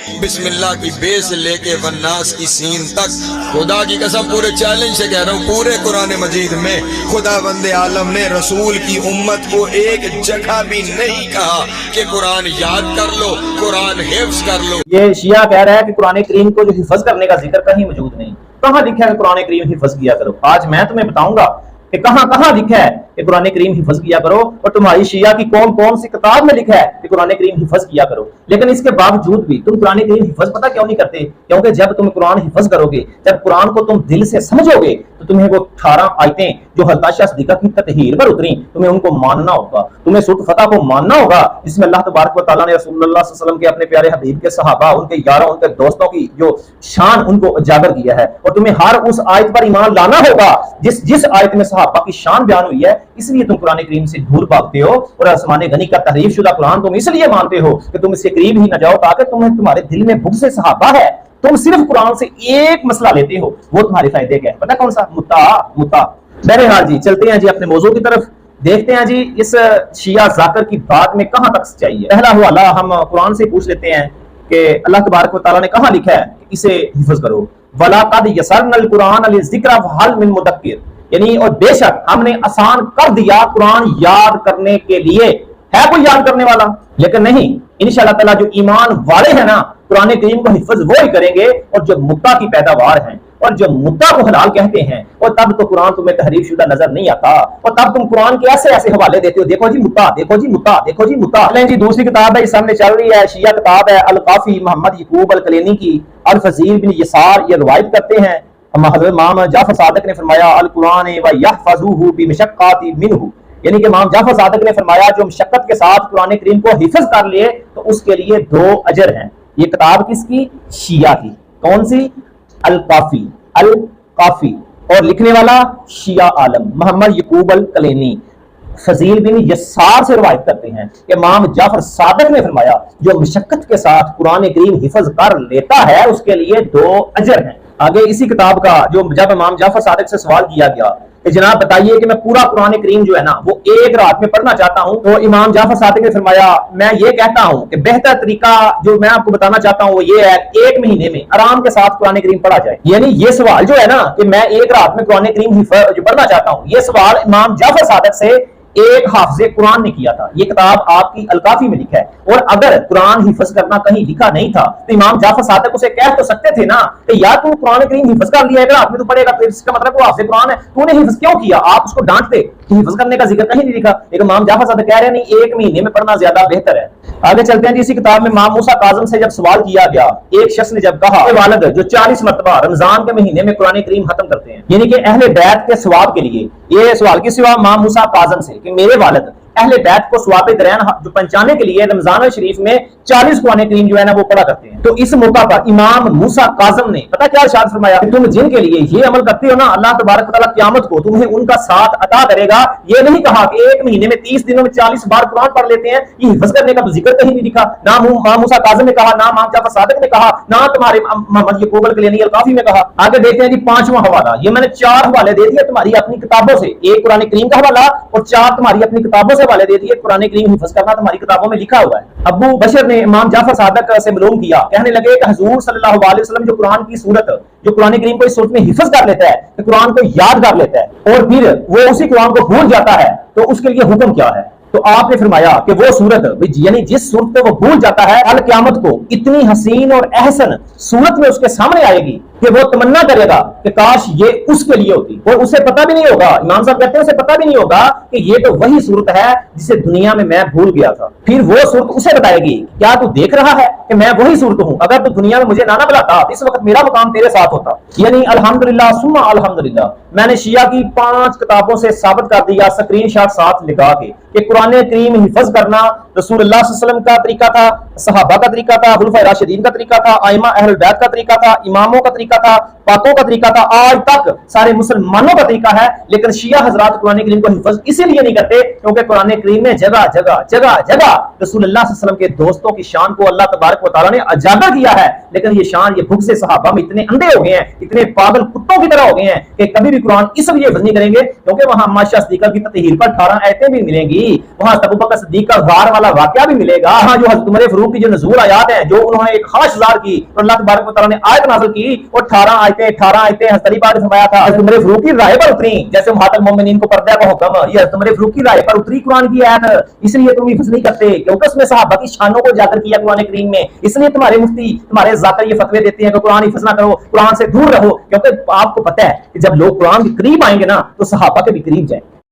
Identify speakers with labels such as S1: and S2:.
S1: बिस्मिल्लाह की बे से लेके वन्नास की सीन तक, खुदा की कसम पूरे चैलेंज से कह रहा हूँ, पूरे कुरान मजीद में खुदा बंदे आलम ने रसूल की उम्मत को एक जगह भी नहीं कहा कि कुरान याद कर लो, कुरान हिफ्ज कर लो।
S2: ये शिया कह रहा है कि कुरान करीम को जो हिफ्ज करने का जिक्र कहीं मौजूद नहीं। कहाँ लिखा है कुरान करीम हिफ्ज किया करो? आज मैं तुम्हें बताऊंगा कि कहाँ कहाँ लिखा है कि कुरान करीम हिफ्ज किया करो, और तुम्हारी शिया की कौन कौन सी किताब में लिखा है कि कुरान करीम हिफ्ज किया करो। लेकिन इसके बावजूद भी तुम कुरान करीम हिफ्ज पता क्यों नहीं करते? क्योंकि जब तुम कुरान हिफ्ज करोगे, जब कुरान को तुम दिल से समझोगे, तो तुम्हें वो 18 आयतें जो हज़रत आयशा सिद्दीक़ा की तत्हीर पर उतरी, तुम्हें उनको मानना होगा, तुम्हें सूरत फतह को मानना होगा, जिसमें अल्लाह तबारक व तआला ने रसूलुल्लाह सल्लल्लाहु अलैहि वसल्लम के अपने प्यारे हबीब के सहाबा, उनके यारों, उनके दोस्तों की जो शान उनको उजागर किया है। और तुम्हें हर उस आयत पर ईमान लाना होगा जिस जिस आयत में सहाबा की शान बयान हुई है। इसलिए तुम कुरान करीम से दूर भागते हो, और आसमान गनी का तहरीफ शुदा कुरान तुम इसलिए मानते हो कि तुम इसके करीब ही न जाओ, ताकि तुम्हें तुम्हारे दिल में बुग़्ज़ सहाबा है। तुम सिर्फ कुरान से एक मसला लेते हो, वो तुम्हारे फायदे का है। पता कौन सा? मुता। बहरहाल जी, चलते हैं जी अपने मौजू की तरफ, देखते हैं जी इस शिया जाकर की बात में कहां तक सच्चाई है। पहला हवाला हम कुरान से पूछ लेते हैं कि अल्लाह तबारक व तआला ने कहां लिखा है कि इसे हिफ्ज करो। वला कद यसरनल कुरान लिज़िक्र फहल मिन मुदक्किर, यानी और बेशक हमने आसान कर दिया कुरान याद करने के लिए। है कोई याद करने वाला? लेकिन नहीं, इंशाअल्लाह ताला जो ईमान वाले हैं ना, कुरान करीम को हिफ्ज वो ही करेंगे, और जो मुत्ता की पैदावार हैं और जो मुद्दा को हलाल कहते हैं, और तब तो कुरान तुम्हें तहरीफ शुदा नजर नहीं आता, और तब तुम कुरान के ऐसे ऐसे हवाले देते हो, देखो जी मुद्दा, देखो जी मुद्दा, देखो जी मुद्दा। जी दूसरी किताब है, इस सामने चल रही है, शिया किताब है अल काफी, मोहम्मद यकूब अल कलेनी की। अल फजील बिन यसार ये रवायत करते हैं, हज़रत इमाम जाफर सादिक ने फरमाया अल कुरान व यहफज़ुहु बिमशक्काति मिनहु, यानी कि इमाम जाफर सादिक ने फरमाया जो मशक्कत के साथ कुरान करीम को हिफ्ज कर लिए तो उसके लिए 2 अजर हैं। ये किताब किसकी? शिया की। कौन सी? अल काफी, अल काफी, और लिखने वाला शिया आलम मोहम्मद यकूब अल कलेनी। फजील बिन यसार से रवायत करते हैं कि इमाम जाफर सादिक ने फरमाया जो मशक्कत के साथ कुरान करीम हिफ्ज कर लेता है उसके लिए 2 अजर हैं। आगे इसी किताब का जो जब इमाम जाफर सादिक से सवाल किया गया कि जनाब बताइए कि मैं पूरा कुरान करीम जो है ना वो एक रात में पढ़ना चाहता हूं, तो इमाम जाफर सादिक ने फरमाया मैं ये कहता हूं कि बेहतर तरीका जो मैं आपको बताना चाहता हूं वो ये है 1 महीने में आराम के साथ कुरान करीम पढ़ा जाए। यानी ये सवाल जो है ना कि मैं एक रात में कुरान करीम जो पढ़ना चाहता हूं, ये सवाल इमाम जाफर सादिक से एक हाफिज़े कुरान ने किया था। ये किताब आपकी अलकाफी में लिखा है, और अगर कुरान हिफ्ज करना कहीं लिखा नहीं था तो इमाम जाफर सादिक उसे कह तो सकते थे ना कि यार तू कुरान करीम हिफ्ज कर लिया, अगर आपने तो पढ़ेगा तो इसका मतलब वो हाफिज़े कुरान है, तूने हिफ्ज क्यों किया? आप उसको डांटते कि हिफ्ज करने का जिक्र कहीं नहीं लिखा। लेकिन इमाम जाफर सादिक कह रहे हैं नहीं, 1 महीने में पढ़ना ज्यादा बेहतर है। आगे चलते हैं, इसी किताब में इमाम मूसा काज़िम से जब सवाल किया गया, एक शख्स ने जब कहा वालिद जो 40 मरतबा रमजान के महीने में कुरान करीम खत्म करते हैं, यानी कि अहले बैत के सवाब के लिए, ये सवाल किस सिवा इमाम मूसा काज़िम से कि मेरे वालिद अहले बैत को सवाब दरैन जो पहुंचाने के लिए रमजान शरीफ में 40 कुरान करीम जो है ना वो पढ़ा करते हैं। तो इस मौका पर इमाम मूसा काज़िम ने पता क्या इरशाद फरमाया कि तुम जिनके लिए ये अमल करते हो ना, अल्लाह तबारक व तआला क़यामत को तुम्हें उनका साथ अता करेगा। ये नहीं कहा कि 1 महीने में 30 दिनों में 40 बार कुरान पढ़ लेते हैं, ये हिफ्ज करने का तो जिक्र कहीं नहीं लिखा। ना इमाम मूसा काज़िम ने कहा, ना इमाम जाफर सादिक ने कहा, ना तुम्हारे मोहम्मद यकूब अल कलेनी अल काफी में कहा। आगे देखते हैं जी 5वां हवाला, ये मैंने 4 हवाले दे दिए तुम्हारी अपनी किताबों से, एक कुरान करीम का हवाला और 4 तुम्हारी अपनी किताबों से हवाले दे दिए। कुरान करीम हिफ्ज करना तुम्हारी किताबों में लिखा हुआ है। अबू बशर ने इमाम जाफर सादिक से मालूम किया, कहने लगे कि हुजूर सल्लल्लाहु अलैहि वसल्लम जो कुरान की सूरत, जो कुरान करीम को इस सूरत में हिफ्ज कर लेता है, तो कुरान को याद कर लेता है और फिर वो उसी कुरान को भूल जाता है, तो उसके लिए हुक्म क्या है? तो आपने फरमाया कि वो सूरत यानी जिस सूरत को वो भूल जाता है, अल क़यामत को इतनी हसीन और अहसन सूरत में उसके सामने आएगी कि वो तमन्ना करेगा कि काश ये उसके लिए होती, और उसे पता भी नहीं होगा, इमाम साहब कहते हैं उसे पता भी नहीं होगा कि ये तो वही सूरत है जिसे दुनिया में मैं भूल गया था। फिर वो सूरत उसे बताएगी क्या तू देख रहा है कि मैं वही सूरत हूं, अगर तू दुनिया में मुझे ना बुलाता तो इस वक्त मेरा मुकाम तेरे साथ होता। यानी अल्हम्दुलिल्लाह सुम्मा अल्हम्दुलिल्लाह, मैंने शिया की 5 किताबों से साबित कर दिया स्क्रीनशॉट साथ लिखा के कि कुरान करीम हिफ्ज करना रसूलुल्लाह सल्लल्लाहु अलैहि वसल्लम का तरीका था, सहाबा का तरीका था, खुलफाए राशिदीन का तरीका था, आइमा अहल बैत का तरीका था, इमामों का तरीका था, पाकों का तरीका था, आज तक सारे मुसलमानों का तरीका है। लेकिन शिया हजरात कुरान करीम को हिफ्ज इसीलिए नहीं करते क्योंकि कुरान करीम में जगह जगह जगह जगह रसूलुल्लाह सल्लल्लाहु अलैहि वसल्लम के दोस्तों की शान को अल्लाह तबारक व तआला ने उजागर किया है। लेकिन ये शान, ये भूख से सहाबा में इतने अंधे हो गए हैं, इतने पागल कुत्तों की तरह हो गए हैं कि कभी भी कुरान इसलिए नहीं करेंगे क्योंकि वहां माशा सिद्दीक़ा की तत्हीर पर 18 आयतें भी मिलेंगी, वहां अबू बकर सिद्दीक का गार वाला वाला वाकया भी मिलेगा। हाँ, जो हज़रत उमर फारूक की जो नज़ूल आयात हैं, जो उन्होंने एक खास जार की और अल्लाह तबारक व तआला ने आयत नाज़िल की, और 18 आयतें हज़रत अली पाक ने फरमाया था हज़रत उमर फारूक की राय पर उतरी, जैसे उम्मतुल मोमिनीन को पर्दा का हुक्म, ये हज़रत उमर फारूक की राय पर उतरी कुरान की आयत, इसलिए तुम हिफ्ज़ नहीं करते, क्योंकि उसमें सहाबा की शानों को उजागर किया कुरान करीम में। इसलिए तुम्हारे मुफ्ती, तुम्हारे ज़ाकर ये फतवे देते हैं कि कुरान हिफ्ज़ ना करो, कुरान से दूर रहो, क्योंकि आपको पता है कि जब लोग कुरान के करीब आएंगे ना तो सहाबा के भी करीब जाएंगे।